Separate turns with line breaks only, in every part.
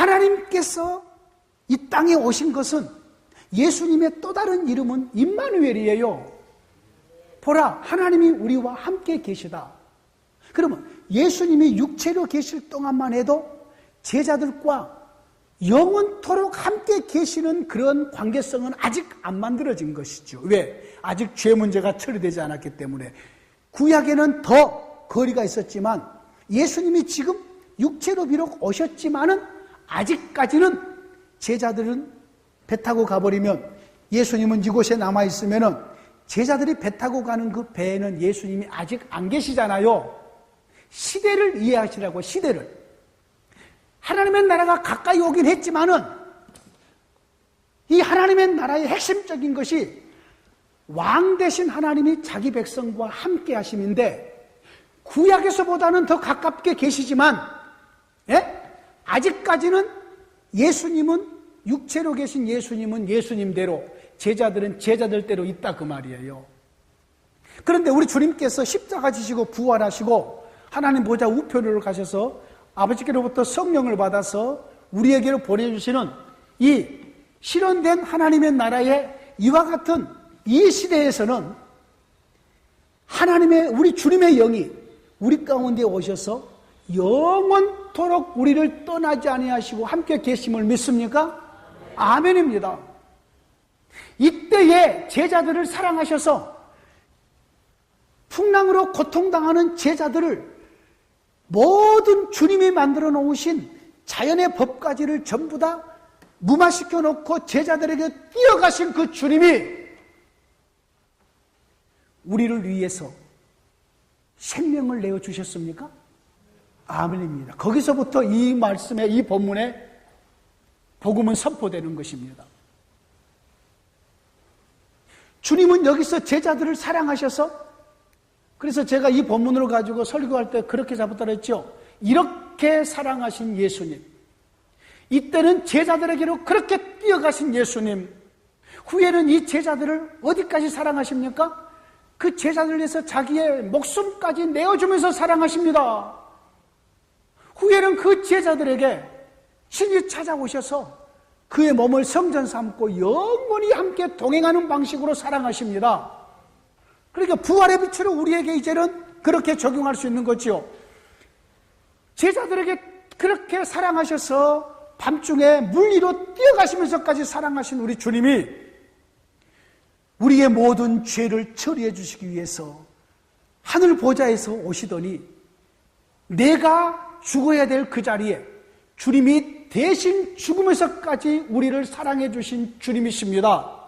하나님께서 이 땅에 오신 것은 예수님의 또 다른 이름은 임마누엘이에요. 보라, 하나님이 우리와 함께 계시다. 그러면 예수님이 육체로 계실 동안만 해도 제자들과 영원토록 함께 계시는 그런 관계성은 아직 안 만들어진 것이죠. 왜? 아직 죄 문제가 처리되지 않았기 때문에. 구약에는 더 거리가 있었지만 예수님이 지금 육체로 비록 오셨지만은 아직까지는 제자들은 배 타고 가버리면, 예수님은 이곳에 남아있으면은 제자들이 배 타고 가는 그 배에는 예수님이 아직 안 계시잖아요. 시대를 이해하시라고, 시대를. 하나님의 나라가 가까이 오긴 했지만은 이 하나님의 나라의 핵심적인 것이 왕 대신 하나님이 자기 백성과 함께 하심인데, 구약에서보다는 더 가깝게 계시지만, 아직까지는 예수님은, 육체로 계신 예수님은 예수님대로, 제자들은 제자들대로 있다, 그 말이에요. 그런데 우리 주님께서 십자가 지시고 부활하시고 하나님 보좌 우편으로 가셔서 아버지께로부터 성령을 받아서 우리에게로 보내주시는 이 실현된 하나님의 나라의 이와 같은 이 시대에서는 하나님의, 우리 주님의 영이 우리 가운데 오셔서 영원토록 우리를 떠나지 아니하시고 함께 계심을 믿습니까? 아멘입니다. 이때에 제자들을 사랑하셔서 풍랑으로 고통당하는 제자들을 모든 주님이 만들어 놓으신 자연의 법까지를 전부 다 무마시켜 놓고 제자들에게 뛰어가신 그 주님이 우리를 위해서 생명을 내어주셨습니까? 아멘입니다. 거기서부터 이 말씀에, 이 본문에 복음은 선포되는 것입니다. 주님은 여기서 제자들을 사랑하셔서, 그래서 제가 이 본문으로 가지고 설교할 때 그렇게 잡았다 그랬죠. 이렇게 사랑하신 예수님, 이때는 제자들에게로 그렇게 뛰어가신 예수님, 후에는 이 제자들을 어디까지 사랑하십니까? 그 제자들을 위해서 자기의 목숨까지 내어주면서 사랑하십니다. 후에는 그 제자들에게 신이 찾아오셔서 그의 몸을 성전 삼고 영원히 함께 동행하는 방식으로 사랑하십니다. 그러니까 부활의 빛으로 우리에게 이제는 그렇게 적용할 수 있는 거죠. 제자들에게 그렇게 사랑하셔서 밤중에 물 위로 뛰어가시면서까지 사랑하신 우리 주님이 우리의 모든 죄를 처리해 주시기 위해서 하늘 보좌에서 오시더니 내가 죽어야 될 그 자리에 주님이 대신 죽으면서까지 우리를 사랑해 주신 주님이십니다.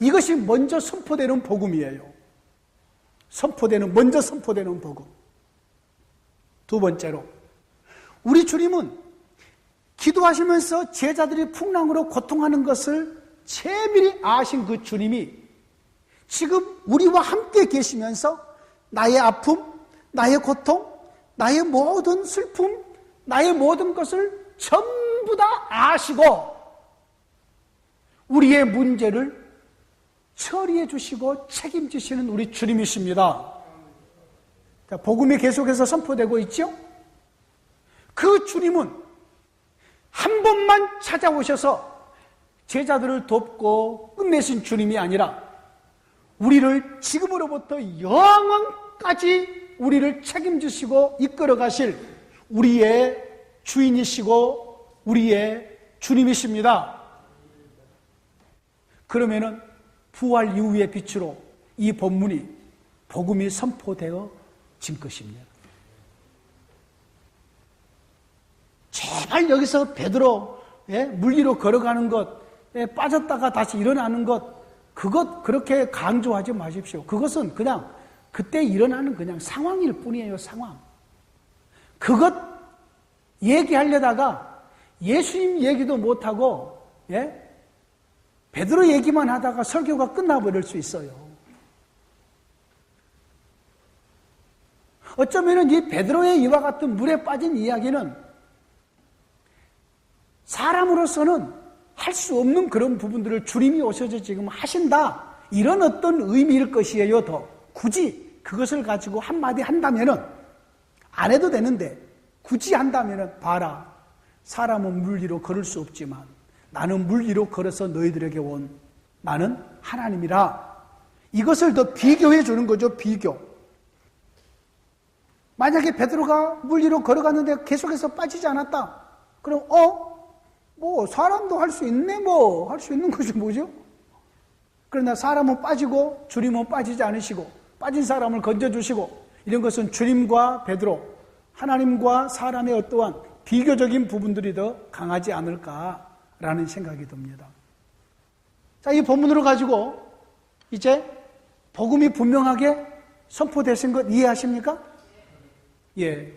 이것이 먼저 선포되는 복음이에요. 먼저 선포되는 복음. 두 번째로, 우리 주님은 기도하시면서 제자들이 풍랑으로 고통하는 것을 채밀히 아신 그 주님이 지금 우리와 함께 계시면서 나의 아픔, 나의 고통, 나의 모든 슬픔, 나의 모든 것을 전부 다 아시고 우리의 문제를 처리해 주시고 책임지시는 우리 주님이십니다. 자, 복음이 계속해서 선포되고 있죠? 그 주님은 한 번만 찾아오셔서 제자들을 돕고 끝내신 주님이 아니라 우리를 지금으로부터 영원까지 우리를 책임지시고 이끌어 가실 우리의 주인이시고 우리의 주님이십니다. 그러면은 부활 이후의 빛으로 이 본문이, 복음이 선포되어진 것입니다. 제발 여기서 베드로 물 위로 걸어가는 것, 빠졌다가 다시 일어나는 것, 그것 그렇게 강조하지 마십시오. 그것은 그냥 그때 일어나는 그냥 상황일 뿐이에요. 상황. 그것 얘기하려다가 예수님 얘기도 못하고 베드로 얘기만 하다가 설교가 끝나버릴 수 있어요. 어쩌면 이 베드로의 이와 같은 물에 빠진 이야기는 사람으로서는 할 수 없는 그런 부분들을 주님이 오셔서 지금 하신다, 이런 어떤 의미일 것이에요. 더 굳이 그것을 가지고 한마디 한다면은, 안 해도 되는데 굳이 한다면은, 봐라, 사람은 물 위로 걸을 수 없지만 나는 물 위로 걸어서 너희들에게 온 나는 하나님이라. 이것을 더 비교해 주는 거죠. 비교. 만약에 베드로가 물 위로 걸어갔는데 계속해서 빠지지 않았다. 그럼 뭐 사람도 할 수 있네. 뭐 할 수 있는 것이 뭐죠? 그러나 사람은 빠지고 주님은 빠지지 않으시고 빠진 사람을 건져주시고, 이런 것은 주님과 베드로, 하나님과 사람의 어떠한 비교적인 부분들이 더 강하지 않을까라는 생각이 듭니다. 자, 이 본문으로 가지고 이제 복음이 분명하게 선포되신 것 이해하십니까? 예.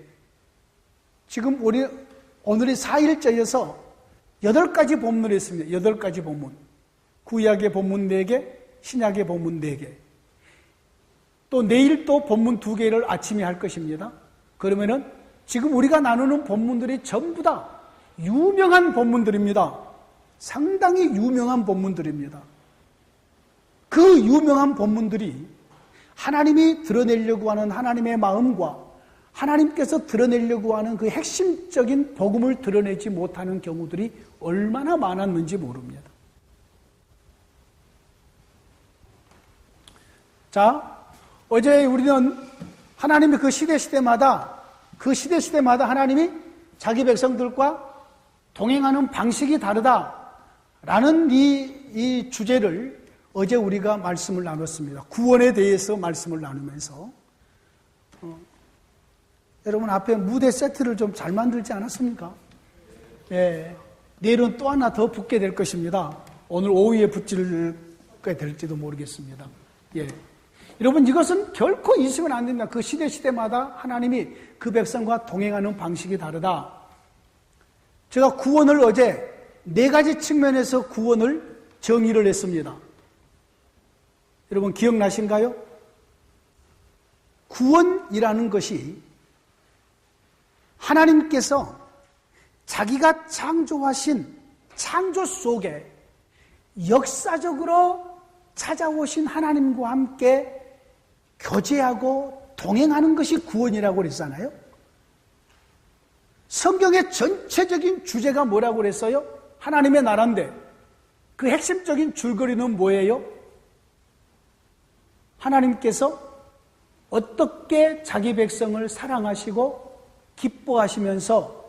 지금 오늘이 4일째여서 8가지 본문을 했습니다. 8가지 본문. 구약의 본문 4개, 신약의 본문 4개. 또 내일 또 본문 2개를 아침에 할 것입니다. 그러면은 지금 우리가 나누는 본문들이 전부 다 유명한 본문들입니다. 상당히 유명한 본문들입니다. 그 유명한 본문들이 하나님이 드러내려고 하는 하나님의 마음과 하나님께서 드러내려고 하는 그 핵심적인 복음을 드러내지 못하는 경우들이 얼마나 많았는지 모릅니다. 자, 어제 우리는 하나님이 그 시대마다 하나님이 자기 백성들과 동행하는 방식이 다르다라는 이 주제를 어제 우리가 말씀을 나눴습니다. 구원에 대해서 말씀을 나누면서 여러분 앞에 무대 세트를 좀 잘 만들지 않았습니까? 예, 내일은 또 하나 더 붙게 될 것입니다. 오늘 오후에 붙게 될지도 모르겠습니다. 예. 여러분, 이것은 결코 있으면 안 됩니다. 그 시대마다 하나님이 그 백성과 동행하는 방식이 다르다. 제가 구원을 어제 4가지 측면에서 구원을 정의를 했습니다. 여러분 기억나신가요? 구원이라는 것이 하나님께서 자기가 창조하신 창조 속에 역사적으로 찾아오신 하나님과 함께 교제하고 동행하는 것이 구원이라고 그랬잖아요. 성경의 전체적인 주제가 뭐라고 그랬어요? 하나님의 나라인데 그 핵심적인 줄거리는 뭐예요? 하나님께서 어떻게 자기 백성을 사랑하시고 기뻐하시면서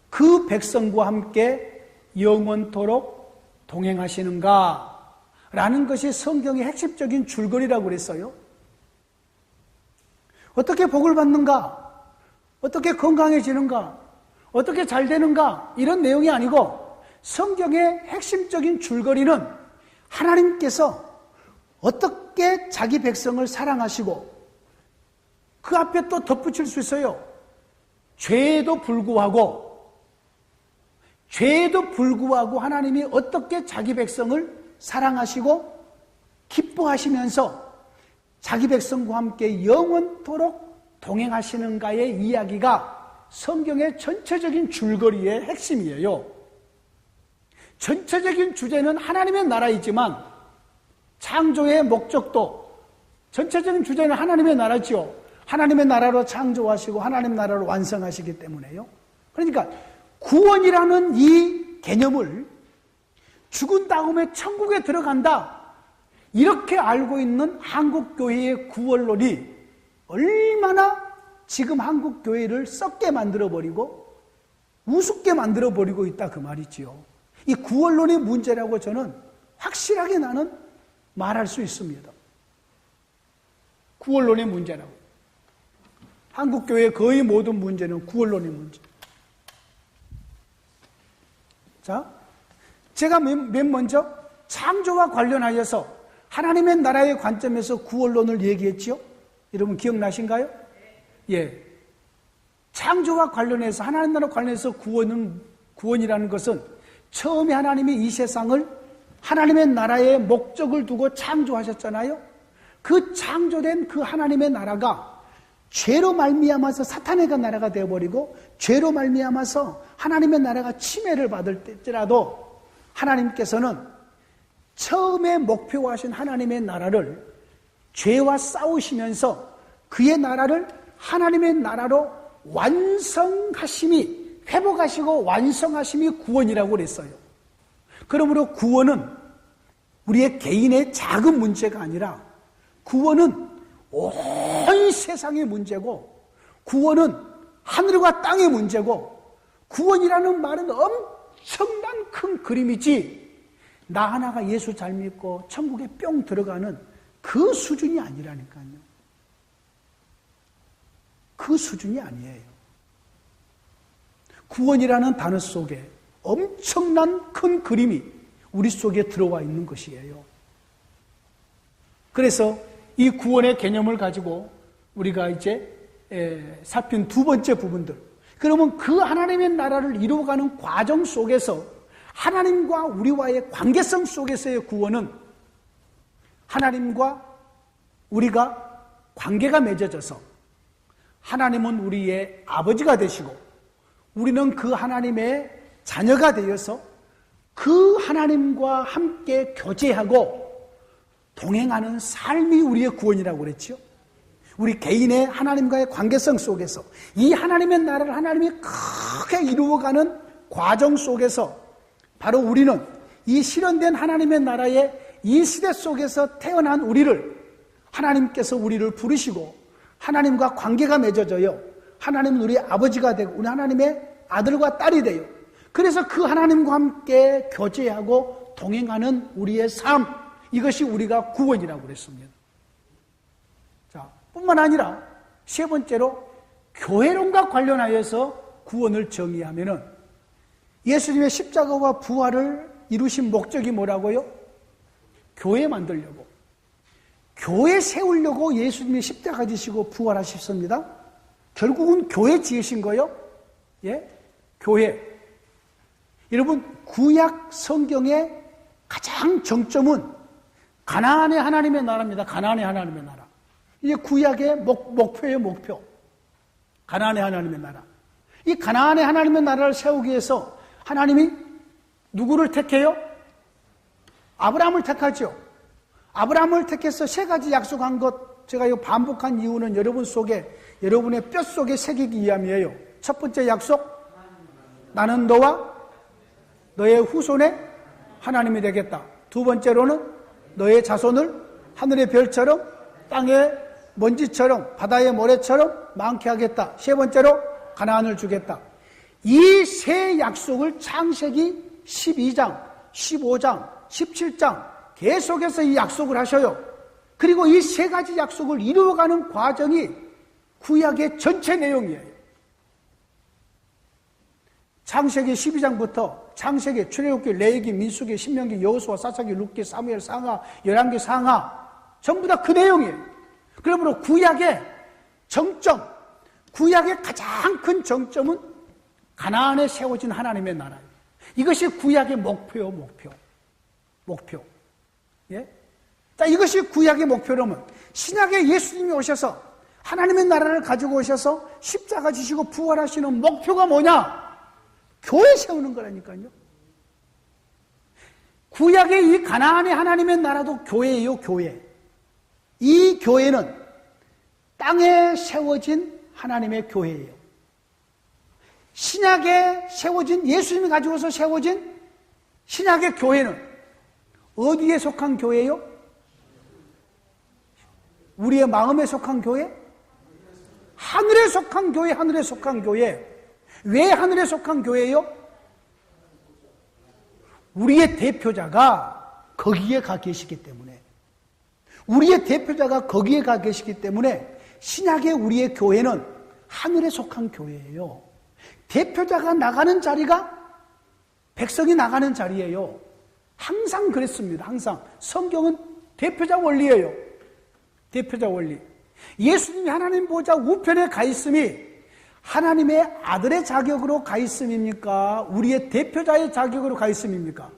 그 백성과 함께 영원토록 동행하시는가 라는 것이 성경의 핵심적인 줄거리라고 그랬어요. 어떻게 복을 받는가? 어떻게 건강해지는가? 어떻게 잘 되는가? 이런 내용이 아니고 성경의 핵심적인 줄거리는 하나님께서 어떻게 자기 백성을 사랑하시고 그 앞에 또 덧붙일 수 있어요. 죄에도 불구하고 하나님이 어떻게 자기 백성을 사랑하시고 기뻐하시면서 자기 백성과 함께 영원토록 동행하시는가의 이야기가 성경의 전체적인 줄거리의 핵심이에요. 전체적인 주제는 하나님의 나라이지만 창조의 목적도 전체적인 주제는 하나님의 나라지요. 하나님의 나라로 창조하시고 하나님의 나라로 완성하시기 때문에요. 그러니까 구원이라는 이 개념을 죽은 다음에 천국에 들어간다 이렇게 알고 있는 한국교회의 구원론이 얼마나 지금 한국교회를 썩게 만들어버리고 우습게 만들어버리고 있다 그 말이지요. 이 구원론의 문제라고 저는 확실하게 나는 말할 수 있습니다. 구원론의 문제라고. 한국교회의 거의 모든 문제는 구원론의 문제. 자, 제가 맨 먼저 창조와 관련하여서 하나님의 나라의 관점에서 구원론을 얘기했지요? 여러분 기억나신가요? 예. 창조와 관련해서 하나님 나라 관련해서 구원이라는 것은 처음에 하나님이 이 세상을 하나님의 나라의 목적을 두고 창조하셨잖아요. 그 창조된 그 하나님의 나라가 죄로 말미암아서 사탄의 나라가 되어버리고 죄로 말미암아서 하나님의 나라가 침해를 받을 때라도 하나님께서는 처음에 목표하신 하나님의 나라를 죄와 싸우시면서 그의 나라를 하나님의 나라로 완성하심이 회복하시고 완성하심이 구원이라고 그랬어요. 그러므로 구원은 우리의 개인의 작은 문제가 아니라 구원은 온 세상의 문제고, 구원은 하늘과 땅의 문제고, 구원이라는 말은 엄청난 큰 그림이지, 나 하나가 예수 잘 믿고 천국에 뿅 들어가는 그 수준이 아니라니까요. 그 수준이 아니에요. 구원이라는 단어 속에 엄청난 큰 그림이 우리 속에 들어와 있는 것이에요. 그래서 이 구원의 개념을 가지고 우리가 이제 살핀 두 번째 부분들, 그러면 그 하나님의 나라를 이루어가는 과정 속에서 하나님과 우리와의 관계성 속에서의 구원은 하나님과 우리가 관계가 맺어져서 하나님은 우리의 아버지가 되시고 우리는 그 하나님의 자녀가 되어서 그 하나님과 함께 교제하고 동행하는 삶이 우리의 구원이라고 그랬죠. 우리 개인의 하나님과의 관계성 속에서 이 하나님의 나라를 하나님이 크게 이루어가는 과정 속에서 바로 우리는 이 실현된 하나님의 나라의 이 시대 속에서 태어난 우리를 하나님께서 우리를 부르시고 하나님과 관계가 맺어져요. 하나님은 우리 아버지가 되고 우리 하나님의 아들과 딸이 돼요. 그래서 그 하나님과 함께 교제하고 동행하는 우리의 삶, 이것이 우리가 구원이라고 그랬습니다. 자, 뿐만 아니라 세 번째로 교회론과 관련하여서 구원을 정의하면은 예수님의 십자가와 부활을 이루신 목적이 뭐라고요? 교회 만들려고, 교회 세우려고 예수님이 십자가 지시고 부활하셨습니다. 결국은 교회 지으신 거요? 예? 교회. 여러분, 구약 성경의 가장 정점은 가나안의 하나님의 나라입니다. 가나안의 하나님의 나라. 이게 구약의 목표예요, 목표. 가나안의 하나님의 나라. 이 가나안의 하나님의 나라를 세우기 위해서 하나님이 누구를 택해요? 아브라함을 택하죠. 아브라함을 택해서 세 가지 약속한 것, 제가 이거 반복한 이유는 여러분 속에, 여러분의 뼛속에 새기기 위함이에요. 첫 번째 약속, 나는 너와 너의 후손의 하나님이 되겠다. 두 번째로는 너의 자손을 하늘의 별처럼 땅의 먼지처럼 바다의 모래처럼 많게 하겠다. 세 번째로 가나안을 주겠다. 이 세 약속을 창세기 12장, 15장, 17장 계속해서 이 약속을 하셔요. 그리고 이 세 가지 약속을 이루어가는 과정이 구약의 전체 내용이에요. 창세기 12장부터 창세기, 출애굽기, 레위기, 민수기, 신명기, 여호수아, 사사기, 룻기, 사무엘, 상하, 열왕기, 상하 전부 다 그 내용이에요. 그러므로 구약의 정점, 구약의 가장 큰 정점은 가나안에 세워진 하나님의 나라예요. 이것이 구약의 목표요, 목표. 예? 자, 이것이 구약의 목표라면 신약에 예수님이 오셔서 하나님의 나라를 가지고 오셔서 십자가 지시고 부활하시는 목표가 뭐냐? 교회 세우는 거라니까요. 구약의 이 가나안의 하나님의 나라도 교회예요, 교회. 이 교회는 땅에 세워진 하나님의 교회예요. 신약에 세워진, 예수님이 가지고서 세워진 신약의 교회는 어디에 속한 교회예요? 우리의 마음에 속한 교회? 하늘에 속한 교회, 하늘에 속한 교회. 왜 하늘에 속한 교회예요? 우리의 대표자가 거기에 가 계시기 때문에, 우리의 대표자가 거기에 가 계시기 때문에 신약의 우리의 교회는 하늘에 속한 교회예요. 대표자가 나가는 자리가 백성이 나가는 자리예요. 항상 그랬습니다. 항상 성경은 대표자 원리예요. 대표자 원리. 예수님이 하나님 보좌 우편에 가 있음이 하나님의 아들의 자격으로 가 있음입니까? 우리의 대표자의 자격으로 가 있음입니까?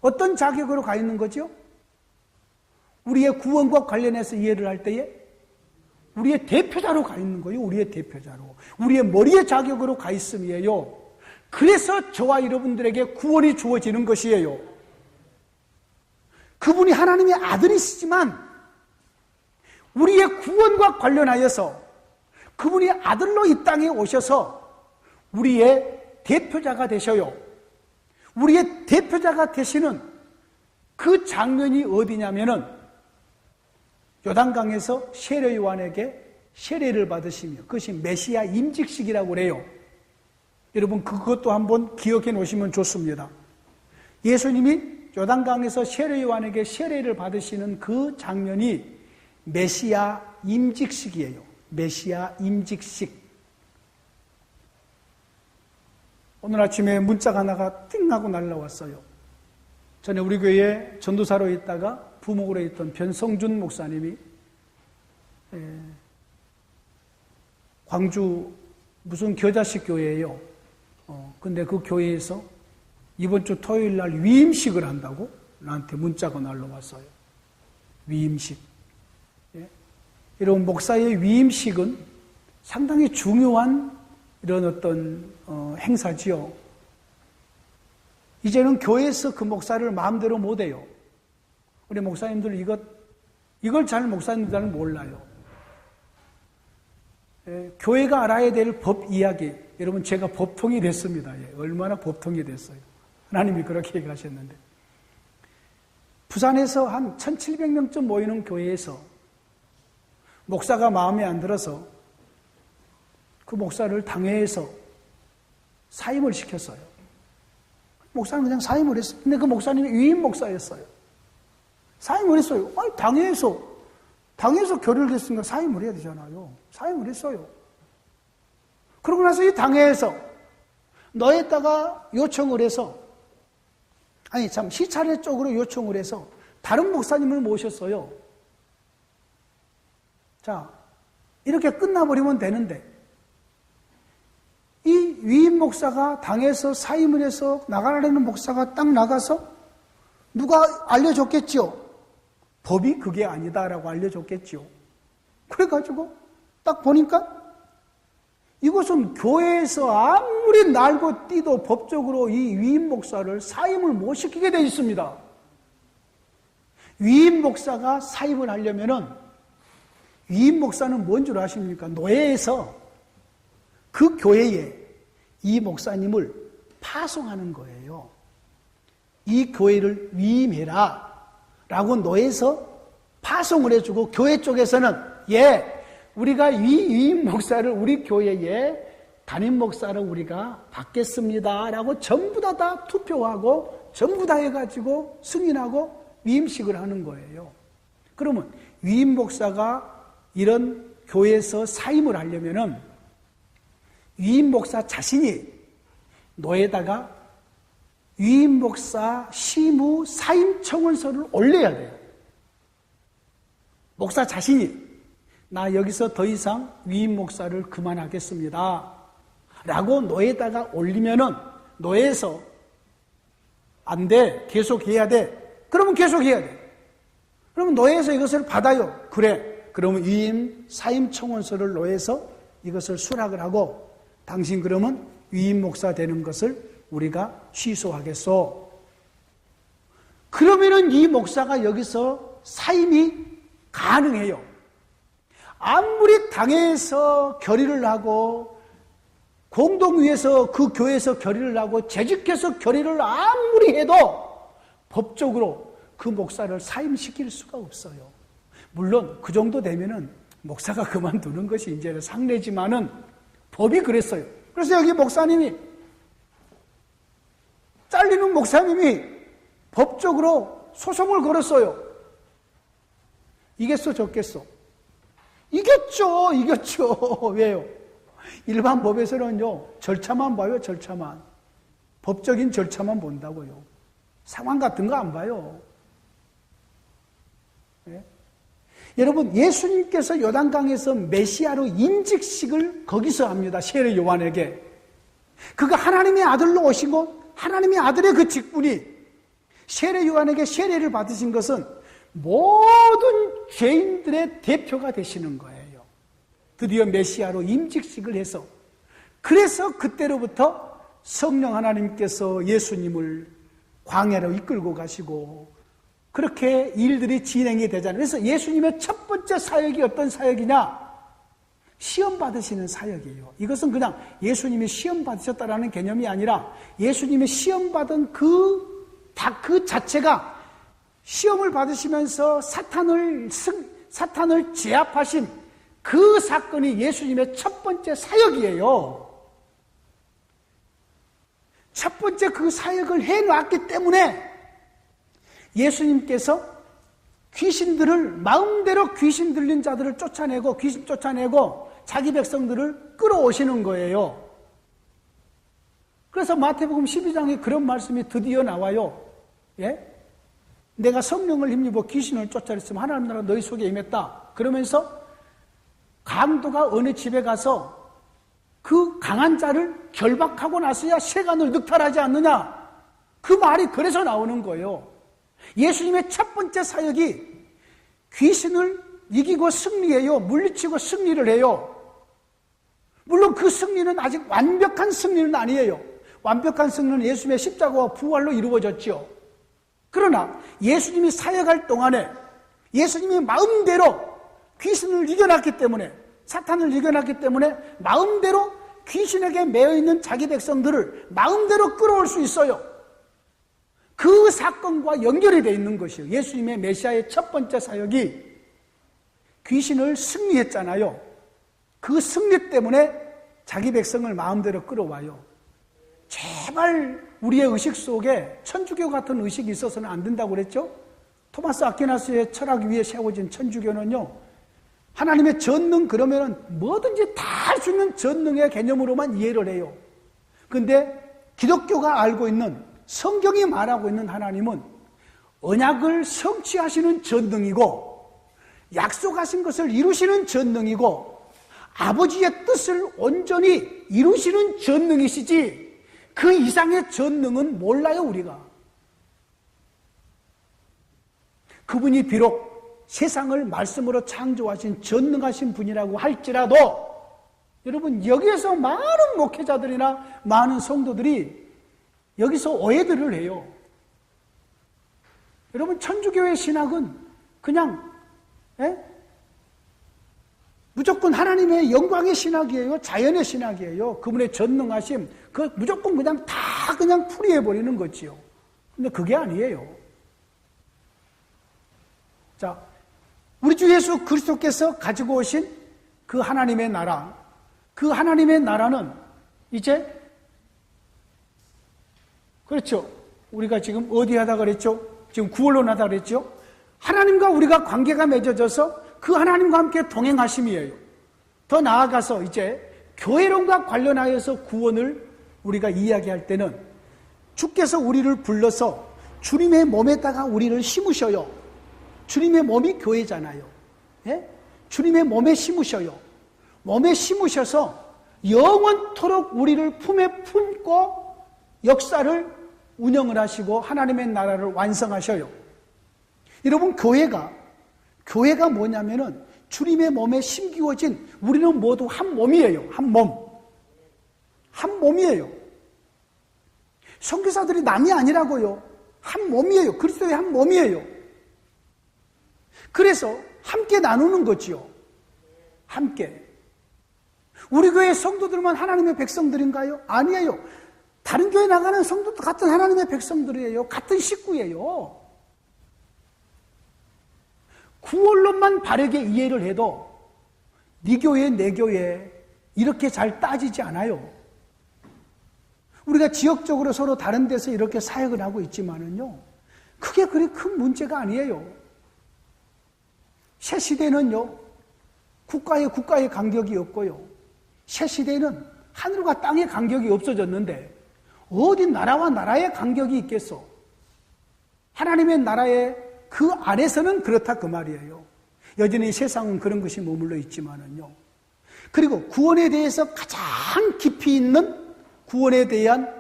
어떤 자격으로 가 있는 거죠? 우리의 구원과 관련해서 이해를 할 때에 우리의 대표자로 가 있는 거예요. 우리의 대표자로. 우리의 머리의 자격으로 가 있음이에요. 그래서 저와 여러분들에게 구원이 주어지는 것이에요. 그분이 하나님의 아들이시지만 우리의 구원과 관련하여서 그분이 아들로 이 땅에 오셔서 우리의 대표자가 되셔요. 우리의 대표자가 되시는 그 장면이 어디냐면은 요단강에서 세례 요한에게 세례를 받으시며, 그것이 메시아 임직식이라고 그래요. 여러분 그것도 한번 기억해 놓으시면 좋습니다. 예수님이 요단강에서 세례 요한에게 세례를 받으시는 그 장면이 메시아 임직식이에요. 메시아 임직식. 오늘 아침에 문자가 하나가 띵 하고 날라왔어요. 전에 우리 교회에 전도사로 있다가 부목으로 있던 변성준 목사님이 광주 무슨 겨자식 교회예요. 근데 그 교회에서 이번 주 토요일 날 위임식을 한다고 나한테 문자가 날라왔어요. 위임식. 예? 이런 목사의 위임식은 상당히 중요한 이런 어떤 행사지요. 이제는 교회에서 그 목사를 마음대로 못해요. 우리 목사님들 이걸 잘 목사님들은 몰라요. 예, 교회가 알아야 될 법 이야기. 여러분 제가 법통이 됐습니다. 예, 얼마나 법통이 됐어요. 하나님이 그렇게 얘기하셨는데, 부산에서 한 1700명쯤 모이는 교회에서 목사가 마음에 안 들어서 그 목사를 당회에서 사임을 시켰어요. 목사는 그냥 사임을 했어요. 근데 그 목사님이 위임 목사였어요. 사임을 했어요. 아니, 당회에서 결의를 했으니까 사임을 해야 되잖아요. 사임을 했어요. 그러고 나서 이 당회에서 너에다가 요청을 해서, 시차례 쪽으로 요청을 해서 다른 목사님을 모셨어요. 자, 이렇게 끝나버리면 되는데, 이 위임 목사가 당에서 사임을 해서 나가라는 목사가 딱 나가서 누가 알려줬겠지요? 법이 그게 아니다라고 알려줬겠지요. 그래가지고 딱 보니까 이것은 교회에서 아무리 날고 뛰도 법적으로 이 위임 목사를 사임을 못 시키게 되어 있습니다. 위임 목사가 사임을 하려면은, 위임 목사는 뭔 줄 아십니까? 노예에서 그 교회에 이 목사님을 파송하는 거예요. 이 교회를 위임해라 라고 노예에서 파송을 해주고, 교회 쪽에서는 우리가 위임 목사를 우리 교회에 담임 목사를 우리가 받겠습니다 라고 전부 다 투표하고 전부 다 해가지고 승인하고 위임식을 하는 거예요. 그러면 위임 목사가 이런 교회에서 사임을 하려면은 위임 목사 자신이 노에다가 위임 목사 시무 사임 청원서를 올려야 돼요. 목사 자신이 나 여기서 더 이상 위임 목사를 그만하겠습니다 라고 노에다가 올리면은 노에에서 안 돼, 계속 해야 돼. 그러면 계속 해야 돼. 그러면 노에에서 이것을 받아요. 그래. 그러면 위임 사임 청원서를 노에에서 이것을 수락을 하고, 당신 그러면 위임 목사 되는 것을 우리가 취소하겠소. 그러면은 이 목사가 여기서 사임이 가능해요. 아무리 당회에서 결의를 하고 공동위에서 그 교회에서 결의를 하고 재직해서 결의를 아무리 해도 법적으로 그 목사를 사임시킬 수가 없어요. 물론 그 정도 되면은 목사가 그만두는 것이 이제는 상례지만은 법이 그랬어요. 그래서 여기 목사님이, 잘리는 목사님이 법적으로 소송을 걸었어요. 이겠어, 졌겠어? 이겼죠. 왜요? 일반 법에서는요, 절차만 봐요, 절차만. 법적인 절차만 본다고요. 상황 같은 거 안 봐요. 네? 여러분, 예수님께서 요단강에서 메시아로 임직식을 거기서 합니다. 세례 요한에게. 그가 하나님의 아들로 오시고 하나님의 아들의 그 직분이 세례 요한에게 세례를 받으신 것은 모든 죄인들의 대표가 되시는 거예요. 드디어 메시아로 임직식을 해서, 그래서 그때로부터 성령 하나님께서 예수님을 광야로 이끌고 가시고 그렇게 일들이 진행이 되잖아요. 그래서 예수님의 첫 번째 사역이 어떤 사역이냐? 시험 받으시는 사역이에요. 이것은 그냥 예수님이 시험 받으셨다라는 개념이 아니라 예수님이 시험 받은 그 자체가 시험을 받으시면서 사탄을 제압하신 그 사건이 예수님의 첫 번째 사역이에요. 첫 번째 그 사역을 해놨기 때문에 예수님께서 마음대로 귀신 들린 자들을 귀신 쫓아내고 자기 백성들을 끌어오시는 거예요. 그래서 마태복음 12장에 그런 말씀이 드디어 나와요. 예? 내가 성령을 힘입어 귀신을 쫓아냈으면 하나님 나라가 너희 속에 임했다. 그러면서 강도가 어느 집에 가서 그 강한 자를 결박하고 나서야 세간을 늑탈하지 않느냐. 그 말이 그래서 나오는 거예요. 예수님의 첫 번째 사역이 귀신을 이기고 승리해요. 물리치고 승리를 해요. 물론 그 승리는 아직 완벽한 승리는 아니에요. 완벽한 승리는 예수님의 십자가와 부활로 이루어졌죠. 그러나 예수님이 사역할 동안에 예수님이 마음대로 귀신을 이겨놨기 때문에, 사탄을 이겨놨기 때문에 마음대로 귀신에게 매여있는 자기 백성들을 마음대로 끌어올 수 있어요. 그 사건과 연결이 되어 있는 것이에요. 예수님의 메시아의 첫 번째 사역이 귀신을 승리했잖아요. 그 승리 때문에 자기 백성을 마음대로 끌어와요. 제발 우리의 의식 속에 천주교 같은 의식이 있어서는 안 된다고 그랬죠? 토마스 아퀴나스의 철학 위에 세워진 천주교는요, 하나님의 전능 그러면은 뭐든지 다 할 수 있는 전능의 개념으로만 이해를 해요. 근데 기독교가 알고 있는, 성경이 말하고 있는 하나님은 언약을 성취하시는 전능이고 약속하신 것을 이루시는 전능이고 아버지의 뜻을 온전히 이루시는 전능이시지, 그 이상의 전능은 몰라요. 우리가. 그분이 비록 세상을 말씀으로 창조하신 전능하신 분이라고 할지라도 여러분, 여기에서 많은 목회자들이나 많은 성도들이 여기서 오해들을 해요. 여러분, 천주교의 신학은 그냥 무조건 하나님의 영광의 신학이에요. 자연의 신학이에요. 그분의 전능하심, 그 무조건 그냥 다 그냥 풀이해버리는 거지요. 근데 그게 아니에요. 자, 우리 주 예수 그리스도께서 가지고 오신 그 하나님의 나라, 그 하나님의 나라는 이제, 그렇죠. 우리가 지금 어디 하다 그랬죠? 지금 구원론 하다 그랬죠? 하나님과 우리가 관계가 맺어져서 그 하나님과 함께 동행하심이에요. 더 나아가서 이제 교회론과 관련하여서 구원을 우리가 이야기할 때는 주께서 우리를 불러서 주님의 몸에다가 우리를 심으셔요. 주님의 몸이 교회잖아요. 예? 주님의 몸에 심으셔요. 몸에 심으셔서 영원토록 우리를 품에 품고 역사를 운영을 하시고 하나님의 나라를 완성하셔요. 여러분, 교회가 뭐냐면은 주님의 몸에 심기워진, 우리는 모두 한 몸이에요. 한 몸. 한 몸이에요. 선교사들이 남이 아니라고요. 한 몸이에요. 그리스도의 한 몸이에요. 그래서 함께 나누는 거지요. 함께. 우리 교회 성도들만 하나님의 백성들인가요? 아니에요. 다른 교회 나가는 성도도 같은 하나님의 백성들이에요. 같은 식구예요. 구원론만 바르게 이해를 해도 네 교회, 내 교회 이렇게 잘 따지지 않아요. 우리가 지역적으로 서로 다른 데서 이렇게 사역을 하고 있지만은요, 그게 그리 큰 문제가 아니에요. 새 시대는요, 국가의 간격이 없고요, 새 시대는 하늘과 땅의 간격이 없어졌는데 어디 나라와 나라의 간격이 있겠어? 하나님의 나라의 그 안에서는 그렇다 그 말이에요. 여전히 세상은 그런 것이 머물러 있지만은요. 그리고 구원에 대해서 가장 깊이 있는 구원에 대한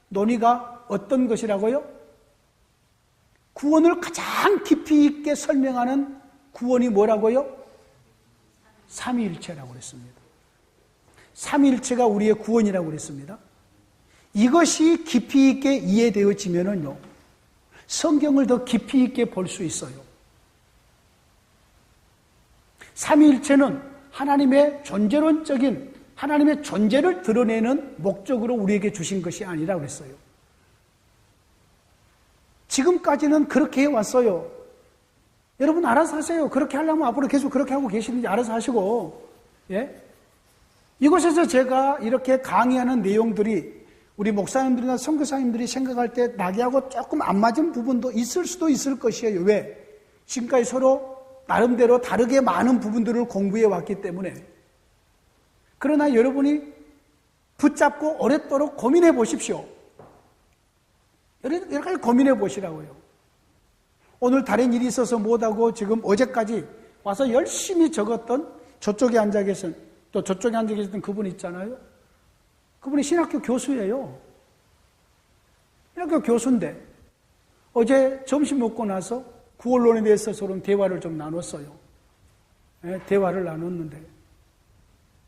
논의가 어떤 것이라고요? 구원을 가장 깊이 있게 설명하는 구원이 뭐라고요? 삼위일체라고 그랬습니다. 삼위일체가 우리의 구원이라고 그랬습니다. 이것이 깊이 있게 이해되어지면은요, 성경을 더 깊이 있게 볼 수 있어요. 삼위일체는 하나님의 존재론적인 하나님의 존재를 드러내는 목적으로 우리에게 주신 것이 아니라 그랬어요. 지금까지는 그렇게 해왔어요. 여러분 알아서 하세요. 그렇게 하려면 앞으로 계속 그렇게 하고 계시는지 알아서 하시고, 예? 이곳에서 제가 이렇게 강의하는 내용들이 우리 목사님들이나 선교사님들이 생각할 때 나하고 조금 안 맞은 부분도 있을 수도 있을 것이에요. 왜? 지금까지 서로 나름대로 다르게 많은 부분들을 공부해 왔기 때문에. 그러나 여러분이 붙잡고 오랫도록 고민해 보십시오. 여러 가지 고민해 보시라고요. 오늘 다른 일이 있어서 못하고 지금 어제까지 와서 열심히 적었던 저쪽에 앉아 계신, 또 저쪽에 앉아 계셨던 그분 있잖아요. 그분이 신학교 교수예요. 신학교 교수인데 어제 점심 먹고 나서 구원론에 대해서 서로 대화를 좀 나눴어요. 네, 대화를 나눴는데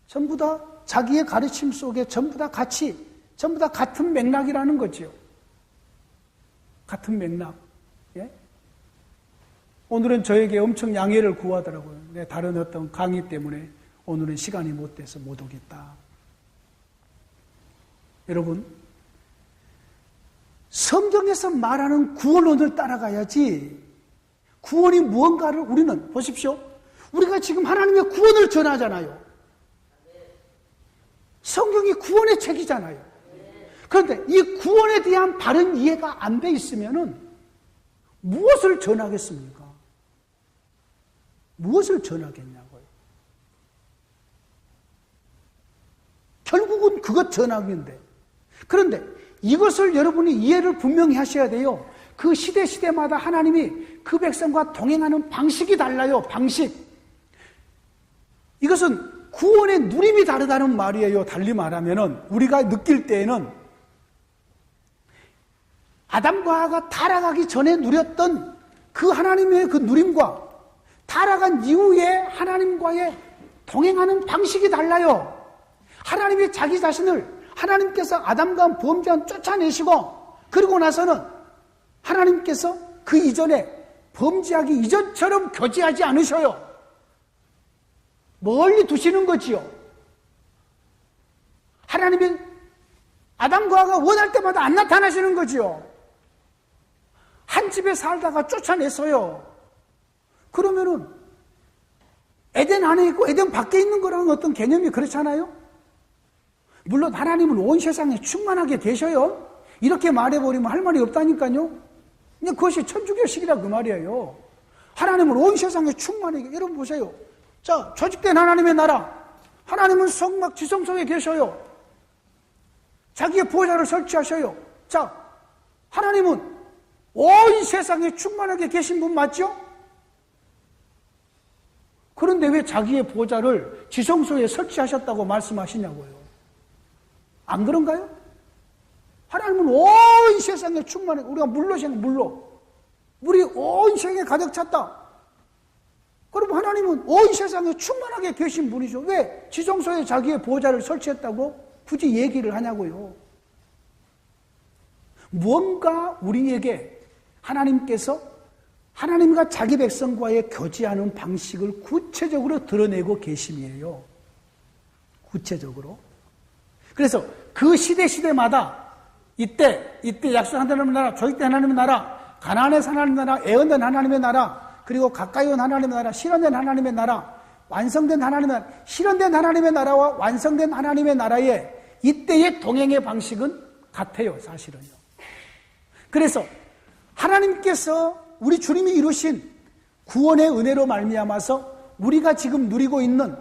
전부 다 자기의 가르침 속에 전부 다 같은 맥락이라는 거죠. 같은 맥락. 예? 오늘은 저에게 엄청 양해를 구하더라고요. 내 다른 어떤 강의 때문에 오늘은 시간이 못 돼서 못 오겠다. 여러분, 성경에서 말하는 구원론을 따라가야지. 구원이 무언가를 우리는 보십시오. 우리가 지금 하나님의 구원을 전하잖아요. 성경이 구원의 책이잖아요. 그런데 이 구원에 대한 바른 이해가 안 돼 있으면은 무엇을 전하겠습니까? 무엇을 전하겠냐고요. 결국은 그것 전하기인데. 그런데 이것을 여러분이 이해를 분명히 하셔야 돼요. 그 시대마다 하나님이 그 백성과 동행하는 방식이 달라요. 방식. 이것은 구원의 누림이 다르다는 말이에요. 달리 말하면은 우리가 느낄 때에는 아담과 하와가 타락하기 전에 누렸던 그 하나님의 그 누림과 타락한 이후에 하나님과의 동행하는 방식이 달라요. 하나님이 자기 자신을 하나님께서 아담과 범죄한 쫓아내시고 그러고 나서는 하나님께서 그 이전에 범죄하기 이전처럼 교제하지 않으셔요. 멀리 두시는 거지요. 하나님이 아담과 하와가 원할 때마다 안 나타나시는 거지요. 한 집에 살다가 쫓아냈어요. 그러면은 에덴 안에 있고 에덴 밖에 있는 거랑은 어떤 개념이 그렇잖아요. 물론 하나님은 온 세상에 충만하게 계셔요. 이렇게 말해버리면 할 말이 없다니까요. 근데 그것이 천주교식이라 그 말이에요. 하나님은 온 세상에 충만하게. 여러분 보세요. 자, 조직된 하나님의 나라. 하나님은 성막 지성소에 계셔요. 자기의 보좌를 설치하셔요. 자, 하나님은 온 세상에 충만하게 계신 분 맞죠? 그런데 왜 자기의 보좌를 지성소에 설치하셨다고 말씀하시냐고요. 안 그런가요? 하나님은 온 세상에 충만해. 우리가 물로 생각, 물로. 물이 온 세상에 가득 찼다. 그럼 하나님은 온 세상에 충만하게 계신 분이죠. 왜 지성소에 자기의 보좌를 설치했다고 굳이 얘기를 하냐고요. 무언가 우리에게 하나님께서 하나님과 자기 백성과의 교제하는 방식을 구체적으로 드러내고 계심이에요. 구체적으로. 그래서 그 시대마다 이때 약속한 하나님의 나라, 조직된 하나님의 나라, 가나안에서 하나님의 나라, 애언된 하나님의 나라, 그리고 가까이 온 하나님의 나라, 실현된 하나님의 나라, 완성된 하나님의 나라, 실현된 하나님의 나라와 완성된 하나님의 나라의 이때의 동행의 방식은 같아요, 사실은요. 그래서 하나님께서 우리 주님이 이루신 구원의 은혜로 말미암아서 우리가 지금 누리고 있는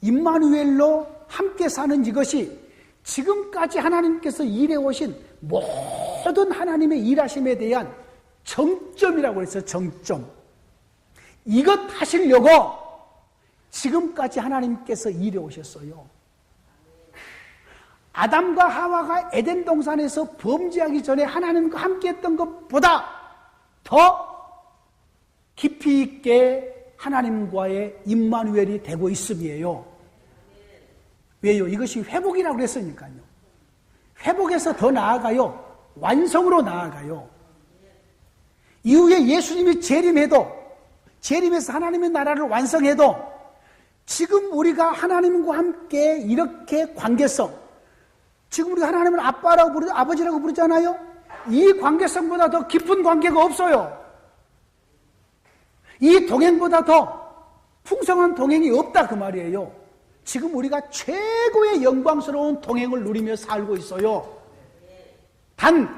임마누엘로 함께 사는 이것이 지금까지 하나님께서 일해오신 모든 하나님의 일하심에 대한 정점이라고 해서 정점. 이것 하시려고 지금까지 하나님께서 일해오셨어요. 아담과 하와가 에덴 동산에서 범죄하기 전에 하나님과 함께했던 것보다 더 깊이 있게 하나님과의 임마누엘이 되고 있음이에요. 왜요? 이것이 회복이라고 그랬으니까요. 회복에서 더 나아가요. 완성으로 나아가요. 이후에 예수님이 재림해서 하나님의 나라를 완성해도 지금 우리가 하나님과 함께 이렇게 관계성, 지금 우리가 하나님을 아빠라고 부르죠, 아버지라고 부르잖아요. 이 관계성보다 더 깊은 관계가 없어요. 이 동행보다 더 풍성한 동행이 없다 그 말이에요. 지금 우리가 최고의 영광스러운 동행을 누리며 살고 있어요. 단